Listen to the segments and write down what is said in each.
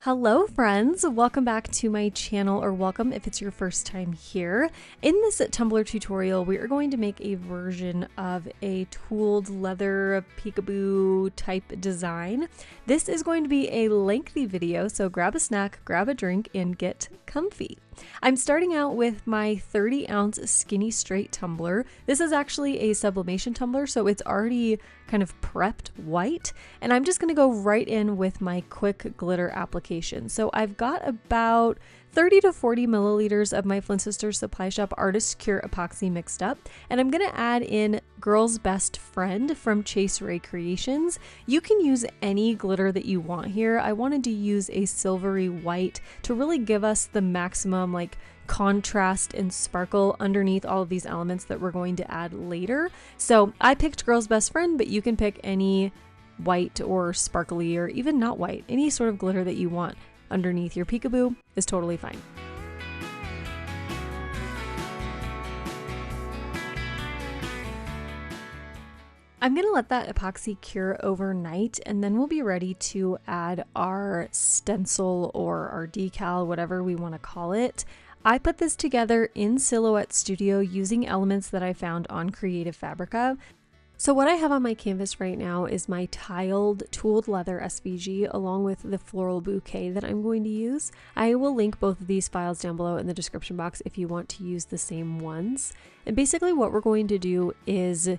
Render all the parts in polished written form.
Hello friends, welcome back to my channel, or welcome if it's your first time here. In this Tumbler tutorial, we are going to make a version of a tooled leather peekaboo type design. This is going to be a lengthy video, so grab a snack, grab a drink, and get comfy. I'm starting out with my 30-ounce skinny straight tumbler. This is actually a sublimation tumbler, so it's already kind of prepped white, and I'm just going to go right in with my quick glitter application. So I've got about 30 to 40 milliliters of my Flynn Sisters Supply Shop Artist Cure epoxy mixed up, and I'm going to add in Girl's Best Friend from Chase Ray Creations. You can use any glitter that you want here. I wanted to use a silvery white to really give us the maximum like contrast and sparkle underneath all of these elements that we're going to add later. So I picked Girl's Best Friend, but you can pick any white or sparkly or even not white, any sort of glitter that you want underneath your peekaboo is totally fine. I'm going to let that epoxy cure overnight, and then we'll be ready to add our stencil or our decal, whatever we want to call it. I put this together in Silhouette Studio using elements that I found on Creative Fabrica. So what I have on my canvas right now is my tiled tooled leather SVG along with the floral bouquet that I'm going to use. I will link both of these files down below in the description box if you want to use the same ones. And basically what we're going to do is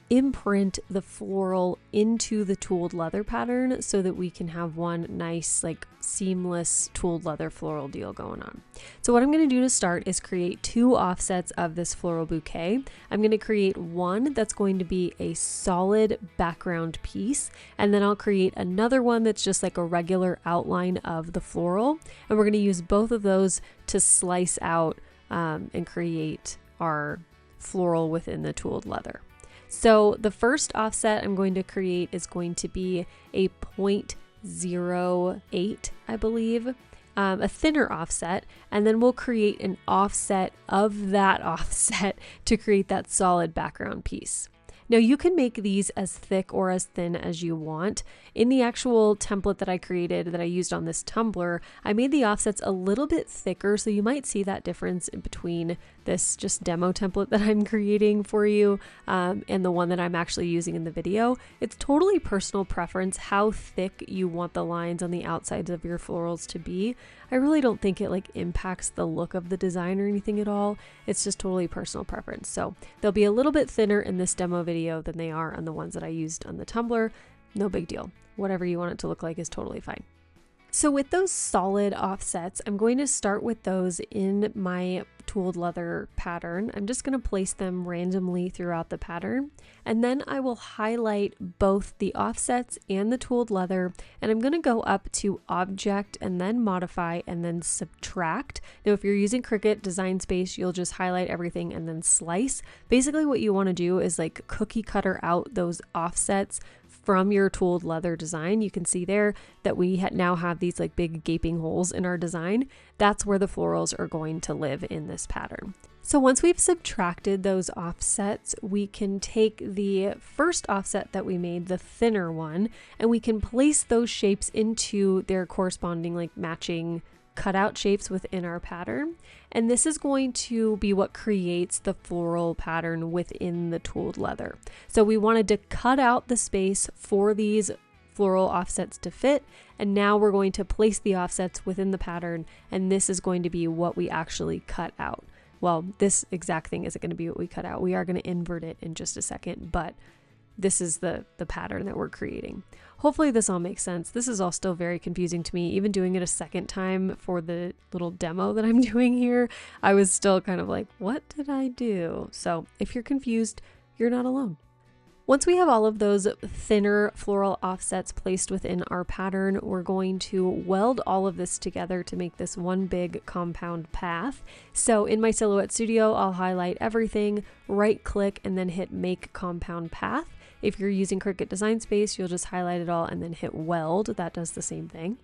imprint the floral into the tooled leather pattern so that we can have one nice like seamless tooled leather floral deal going on. So what I'm going to do to start is create two offsets of this floral bouquet. I'm going to create one that's going to be a solid background piece, and then I'll create another one that's just like a regular outline of the floral, and we're going to use both of those to slice out and create our floral within the tooled leather. So the first offset I'm going to create is going to be a 0.08, I believe, a thinner offset, and then we'll create an offset of that offset to create that solid background piece. Now you can make these as thick or as thin as you want. In the actual template that I created that I used on this tumbler, I made the offsets a little bit thicker, so you might see that difference in between this just demo template that I'm creating for you and the one that I'm actually using in the video. It's totally personal preference how thick you want the lines on the outsides of your florals to be. I really don't think it like impacts the look of the design or anything at all. It's just totally personal preference. So they'll be a little bit thinner in this demo video than they are on the ones that I used on the tumbler. No big deal. Whatever you want it to look like is totally fine. So with those solid offsets, I'm going to start with those in my tooled leather pattern. I'm just going to place them randomly throughout the pattern, and then I will highlight both the offsets and the tooled leather, and I'm going to go up to Object and then Modify and then Subtract. Now if you're using Cricut Design Space, you'll just highlight everything and then slice. Basically what you want to do is like cookie cutter out those offsets from your tooled leather design. You can see there that we now have these like big gaping holes in our design. That's where the florals are going to live in this pattern. So once we've subtracted those offsets, we can take the first offset that we made, the thinner one, and we can place those shapes into their corresponding like matching cutout shapes within our pattern. And this is going to be what creates the floral pattern within the tooled leather. So we wanted to cut out the space for these floral offsets to fit, and now we're going to place the offsets within the pattern, and this is going to be what we actually cut out. Well, this exact thing isn't going to be what we cut out. We are going to invert it in just a second, but this is the pattern that we're creating. Hopefully this all makes sense. This is all still very confusing to me. Even doing it a second time for the little demo that I'm doing here, I was still kind of like, what did I do? So if you're confused, you're not alone. Once we have all of those thinner floral offsets placed within our pattern, we're going to weld all of this together to make this one big compound path. So in my Silhouette Studio, I'll highlight everything, right click, and then hit Make Compound Path. If you're using Cricut Design Space, you'll just highlight it all and then hit Weld. That does the same thing.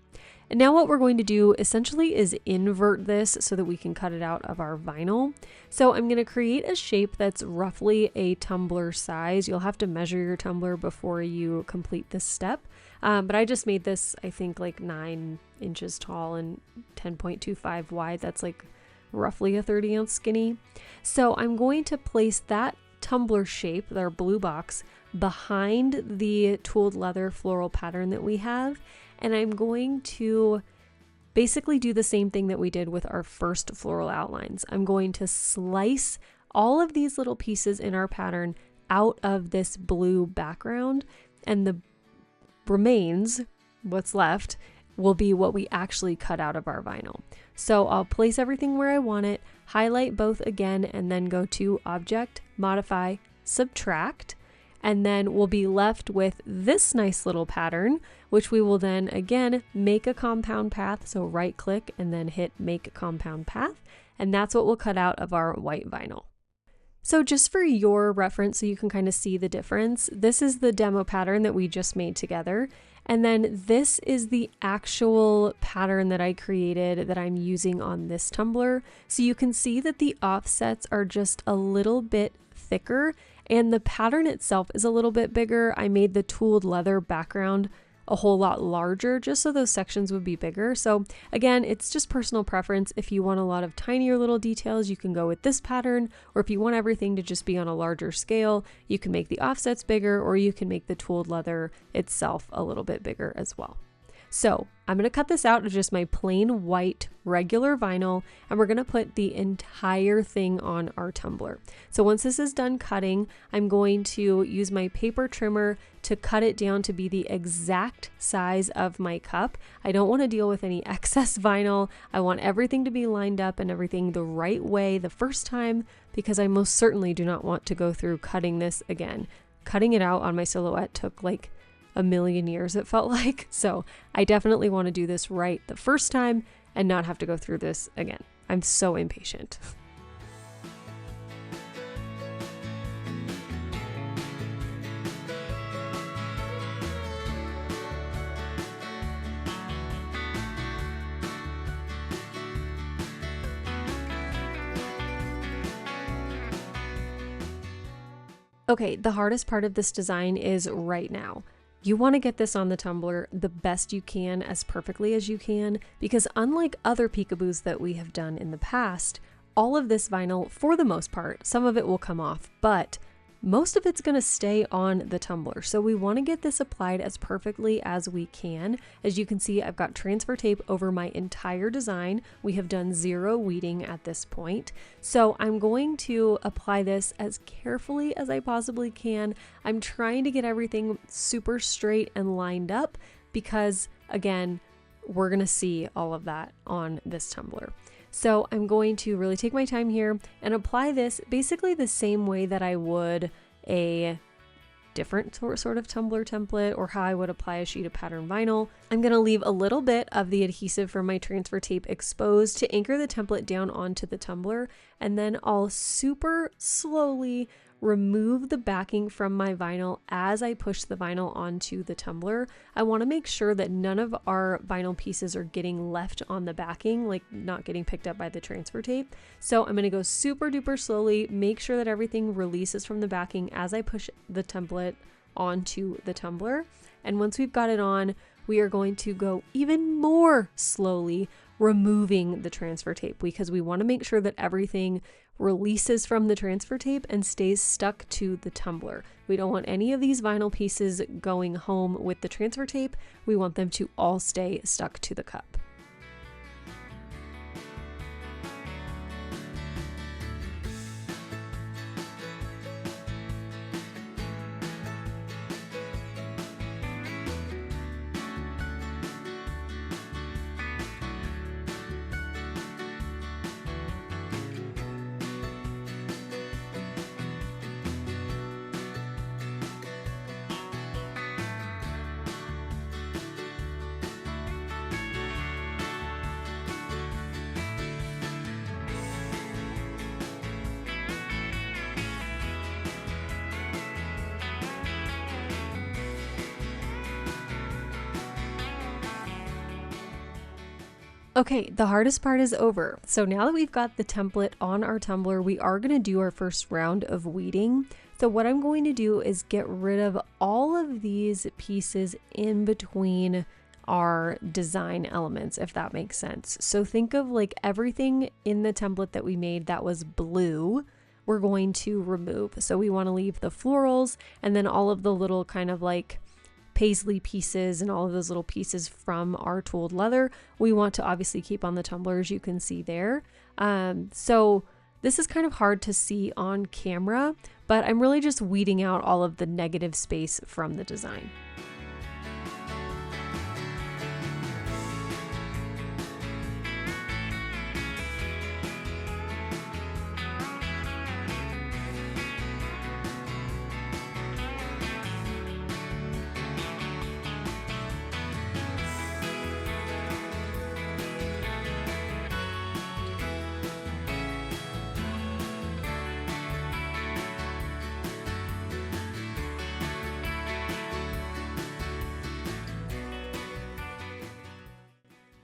And now what we're going to do essentially is invert this so that we can cut it out of our vinyl. So I'm going to create a shape that's roughly a tumbler size. You'll have to measure your tumbler before you complete this step. But I just made this, I think, like 9 inches tall and 10.25 wide. That's like roughly a 30-ounce skinny. So I'm going to place that tumbler shape, our blue box, behind the tooled leather floral pattern that we have. And I'm going to basically do the same thing that we did with our first floral outlines. I'm going to slice all of these little pieces in our pattern out of this blue background, and the remains, what's left, will be what we actually cut out of our vinyl. So I'll place everything where I want it, highlight both again, and then go to Object, Modify, Subtract, and then we'll be left with this nice little pattern, which we will then again make a compound path. So right click and then hit Make Compound Path, and that's what we'll cut out of our white vinyl. So just for your reference, so you can kind of see the difference, this is the demo pattern that we just made together. And then this is the actual pattern that I created that I'm using on this tumbler. So you can see that the offsets are just a little bit thicker and the pattern itself is a little bit bigger. I made the tooled leather background a whole lot larger just so those sections would be bigger. So again, it's just personal preference. If you want a lot of tinier little details, you can go with this pattern, or if you want everything to just be on a larger scale, you can make the offsets bigger, or you can make the tooled leather itself a little bit bigger as well. So I'm going to cut this out of just my plain white regular vinyl, and we're going to put the entire thing on our tumbler. So once this is done cutting, I'm going to use my paper trimmer to cut it down to be the exact size of my cup. I don't want to deal with any excess vinyl. I want everything to be lined up and everything the right way the first time, because I most certainly do not want to go through cutting this again. Cutting it out on my silhouette took like a million years, it felt like. So I definitely want to do this right the first time and not have to go through this again. I'm so impatient. Okay, the hardest part of this design is right now. You want to get this on the tumbler the best you can, as perfectly as you can, because unlike other peekaboos that we have done in the past, all of this vinyl, for the most part, some of it will come off, but most of it's going to stay on the tumbler. So we want to get this applied as perfectly as we can. As you can see, I've got transfer tape over my entire design. We have done 0 weeding at this point. So I'm going to apply this as carefully as I possibly can. I'm trying to get everything super straight and lined up because, again, we're going to see all of that on this tumbler. So I'm going to really take my time here and apply this basically the same way that I would a different sort of tumbler template, or how I would apply a sheet of pattern vinyl. I'm going to leave a little bit of the adhesive from my transfer tape exposed to anchor the template down onto the tumbler, and then I'll super slowly remove the backing from my vinyl as I push the vinyl onto the tumbler. I want to make sure that none of our vinyl pieces are getting left on the backing, like not getting picked up by the transfer tape. So I'm going to go super duper slowly, make sure that everything releases from the backing as I push the template onto the tumbler. And once we've got it on, we are going to go even more slowly, removing the transfer tape, because we want to make sure that everything releases from the transfer tape and stays stuck to the tumbler. We don't want any of these vinyl pieces going home with the transfer tape. We want them to all stay stuck to the cup. Okay, the hardest part is over. So now that we've got the template on our tumbler, we are going to do our first round of weeding. So what I'm going to do is get rid of all of these pieces in between our design elements, if that makes sense. So think of like everything in the template that we made that was blue, we're going to remove. So we want to leave the florals and then all of the little kind of like paisley pieces and all of those little pieces from our tooled leather we want to obviously keep on the tumbler, as you can see there. So this is kind of hard to see on camera, but I'm really just weeding out all of the negative space from the design.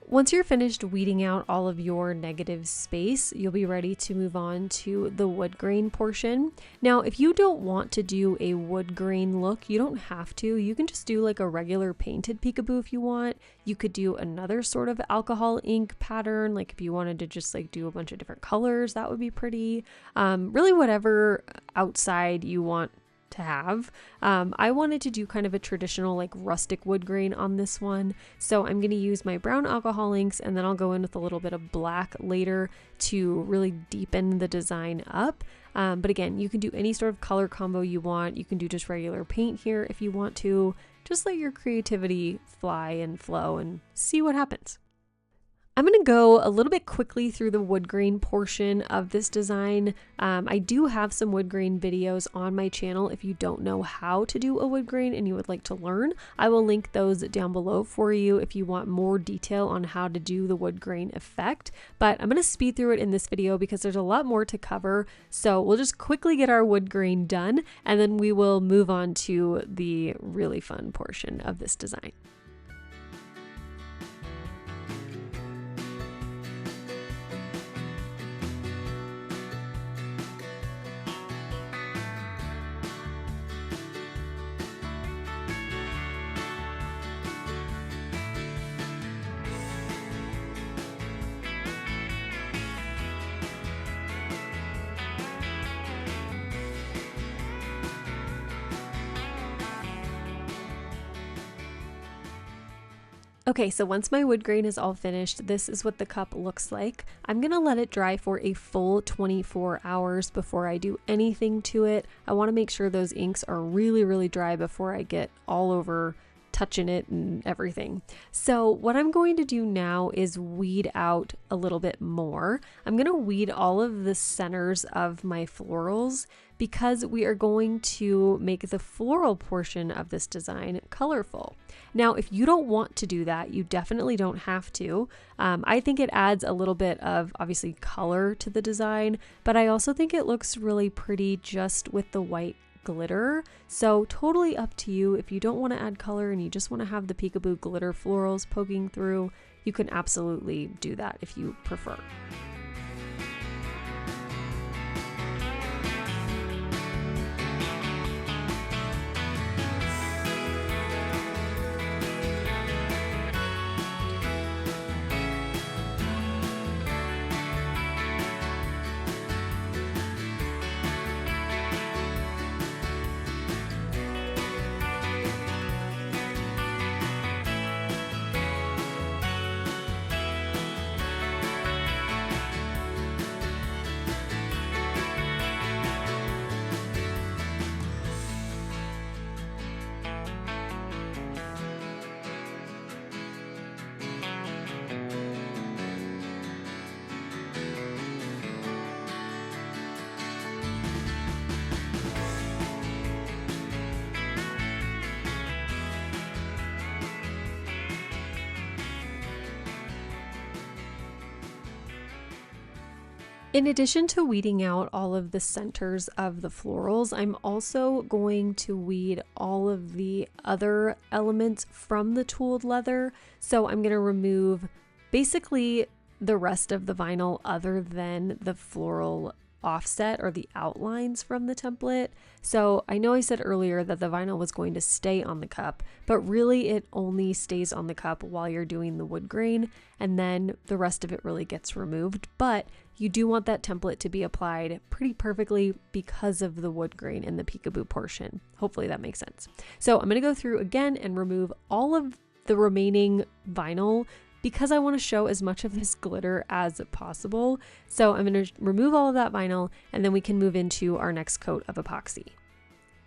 Once you're finished weeding out all of your negative space, you'll be ready to move on to the wood grain portion. Now, if you don't want to do a wood grain look, you don't have to. You can just do like a regular painted peekaboo if you want. You could do another sort of alcohol ink pattern, like if you wanted to just like do a bunch of different colors, that would be pretty. Really whatever outside you want to have. I wanted to do kind of a traditional like rustic wood grain on this one, so I'm going to use my brown alcohol inks and then I'll go in with a little bit of black later to really deepen the design up. But again, you can do any sort of color combo you want. You can do just regular paint here if you want to. Just let your creativity fly and flow and see what happens. I'm going to go a little bit quickly through the wood grain portion of this design. I do have some wood grain videos on my channel. If you don't know how to do a wood grain and you would like to learn, I will link those down below for you if you want more detail on how to do the wood grain effect. But I'm going to speed through it in this video because there's a lot more to cover. So we'll just quickly get our wood grain done and then we will move on to the really fun portion of this design. Okay, so once my wood grain is all finished, this is what the cup looks like. I'm gonna let it dry for a full 24 hours before I do anything to it. I wanna make sure those inks are really, really dry before I get all over touching it and everything. So what I'm going to do now is weed out a little bit more. I'm gonna weed all of the centers of my florals because we are going to make the floral portion of this design colorful. Now, if you don't want to do that, you definitely don't have to. I think it adds a little bit of obviously color to the design, but I also think it looks really pretty just with the white glitter. So totally up to you. If you don't want to add color and you just want to have the peekaboo glitter florals poking through, you can absolutely do that if you prefer. In addition to weeding out all of the centers of the florals, I'm also going to weed all of the other elements from the tooled leather. So I'm going to remove basically the rest of the vinyl other than the floral offset or the outlines from the template. So I know I said earlier that the vinyl was going to stay on the cup, but really it only stays on the cup while you're doing the wood grain, and then the rest of it really gets removed. But you do want that template to be applied pretty perfectly because of the wood grain in the peekaboo portion. Hopefully that makes sense. So I'm going to go through again and remove all of the remaining vinyl because I want to show as much of this glitter as possible. So I'm going to remove all of that vinyl, and then we can move into our next coat of epoxy.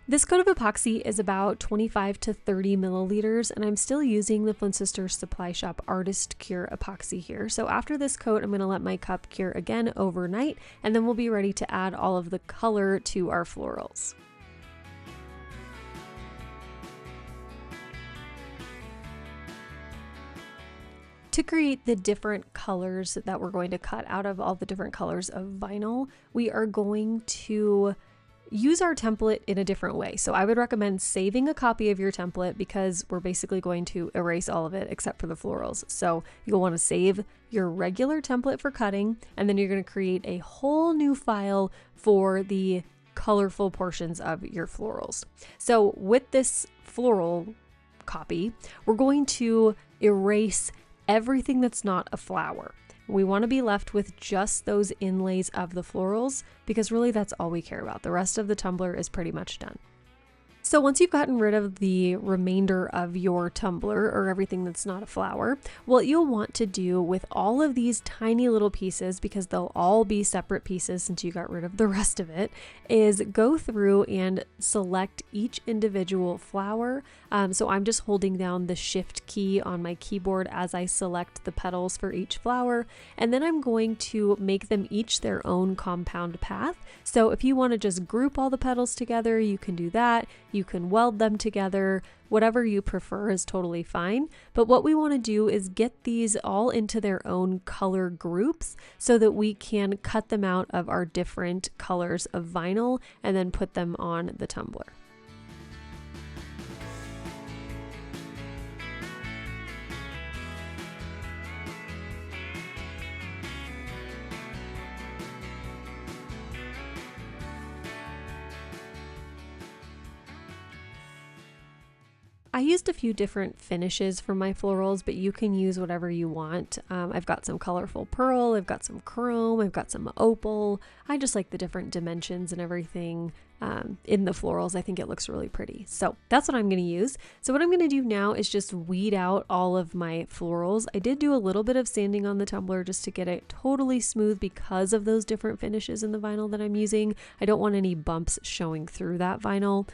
This coat of epoxy is about 25 to 30 milliliters, and I'm still using the Flynn Sisters Supply Shop Artist Cure epoxy here. So after this coat, I'm going to let my cup cure again overnight, and then we'll be ready to add all of the color to our florals. To create the different colors that we're going to cut out of all the different colors of vinyl, we are going to use our template in a different way. So I would recommend saving a copy of your template because we're basically going to erase all of it except for the florals. So you'll want to save your regular template for cutting, and then you're going to create a whole new file for the colorful portions of your florals. So with this floral copy, we're going to erase everything that's not a flower. We want to be left with just those inlays of the florals because really that's all we care about. The rest of the tumbler is pretty much done. So once you've gotten rid of the remainder of your tumbler or everything that's not a flower, what you'll want to do with all of these tiny little pieces, because they'll all be separate pieces since you got rid of the rest of it, is go through and select each individual flower. So I'm just holding down the shift key on my keyboard as I select the petals for each flower, and then I'm going to make them each their own compound path. So if you want to just group all the petals together, you can do that. You can weld them together, whatever you prefer is totally fine. But what we want to do is get these all into their own color groups so that we can cut them out of our different colors of vinyl and then put them on the tumbler. I used a few different finishes for my florals, but you can use whatever you want. I've got some colorful pearl, I've got some chrome, I've got some opal. I just like the different dimensions and everything in the florals. I think it looks really pretty. So that's what I'm going to use. So what I'm going to do now is just weed out all of my florals. I did do a little bit of sanding on the tumbler just to get it totally smooth because of those different finishes in the vinyl that I'm using. I don't want any bumps showing through that vinyl.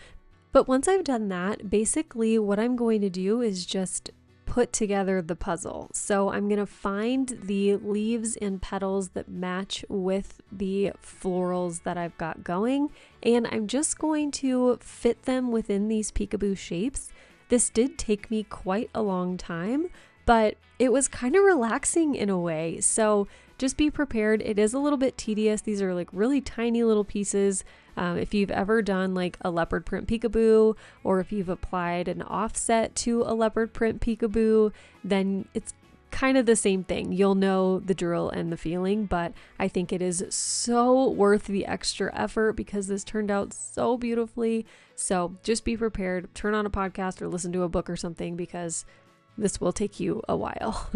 But once I've done that, basically what I'm going to do is just put together the puzzle. So I'm going to find the leaves and petals that match with the florals that I've got going, and I'm just going to fit them within these peekaboo shapes. This did take me quite a long time, but it was kind of relaxing in a way. So just be prepared. It is a little bit tedious. These are like really tiny little pieces. If you've ever done like a leopard print peekaboo, or if you've applied an offset to a leopard print peekaboo, then it's kind of the same thing. You'll know the drill and the feeling, but I think it is so worth the extra effort because this turned out so beautifully. So just be prepared. Turn on a podcast or listen to a book or something because this will take you a while.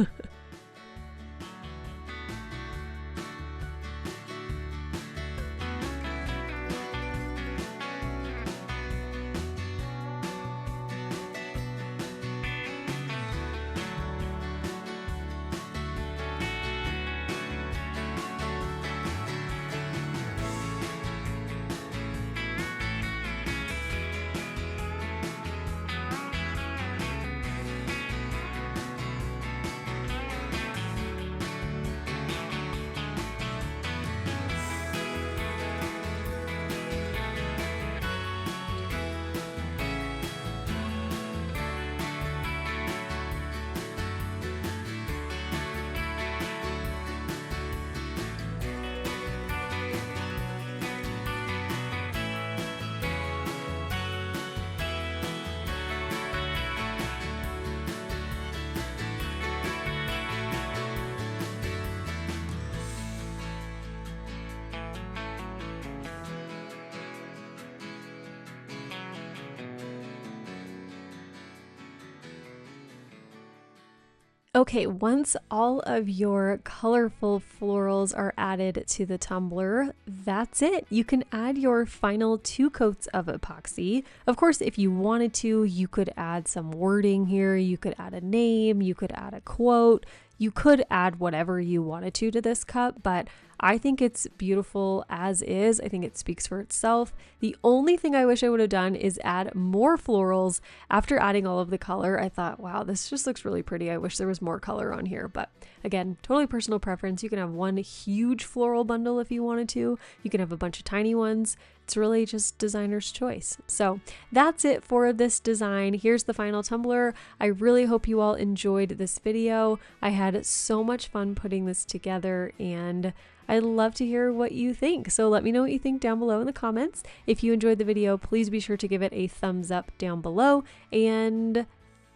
Okay, once all of your colorful florals are added to the tumbler, that's it. You can add your final 2 coats of epoxy. Of course, if you wanted to, you could add some wording here. You could add a name, you could add a quote, you could add whatever you wanted to this cup, but I think it's beautiful as is. I think it speaks for itself. The only thing I wish I would have done is add more florals after adding all of the color. I thought, wow, this just looks really pretty. I wish there was more color on here, but again, totally personal preference. You can have one huge floral bundle if you wanted to. You can have a bunch of tiny ones. It's really just designer's choice. So that's it for this design. Here's the final tumbler. I really hope you all enjoyed this video. I had so much fun putting this together, and I'd love to hear what you think. So let me know what you think down below in the comments. If you enjoyed the video, please be sure to give it a thumbs up down below and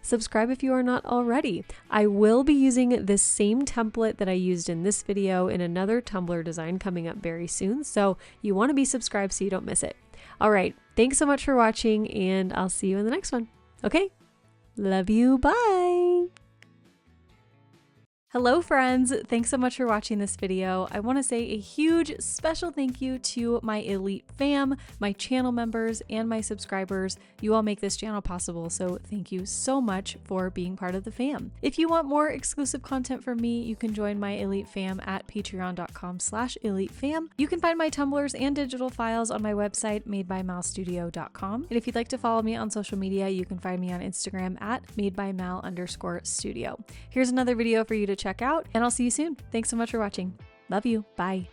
subscribe if you are not already. I will be using this same template that I used in this video in another tumbler design coming up very soon. So you want to be subscribed so you don't miss it. All right. Thanks so much for watching, and I'll see you in the next one. Okay. Love you. Bye. Hello friends, thanks so much for watching this video. I want to say a huge special thank you to my elite fam, my channel members, and my subscribers. You all make this channel possible, so thank you so much for being part of the fam. If you want more exclusive content from me, you can join my elite fam at patreon.com/elitefam. You can find my tumblers and digital files on my website madebymalstudio.com. And if you'd like to follow me on social media, you can find me on Instagram at madebymal_studio. Here's another video for you to check out, and I'll see you soon. Thanks so much for watching. Love you. Bye.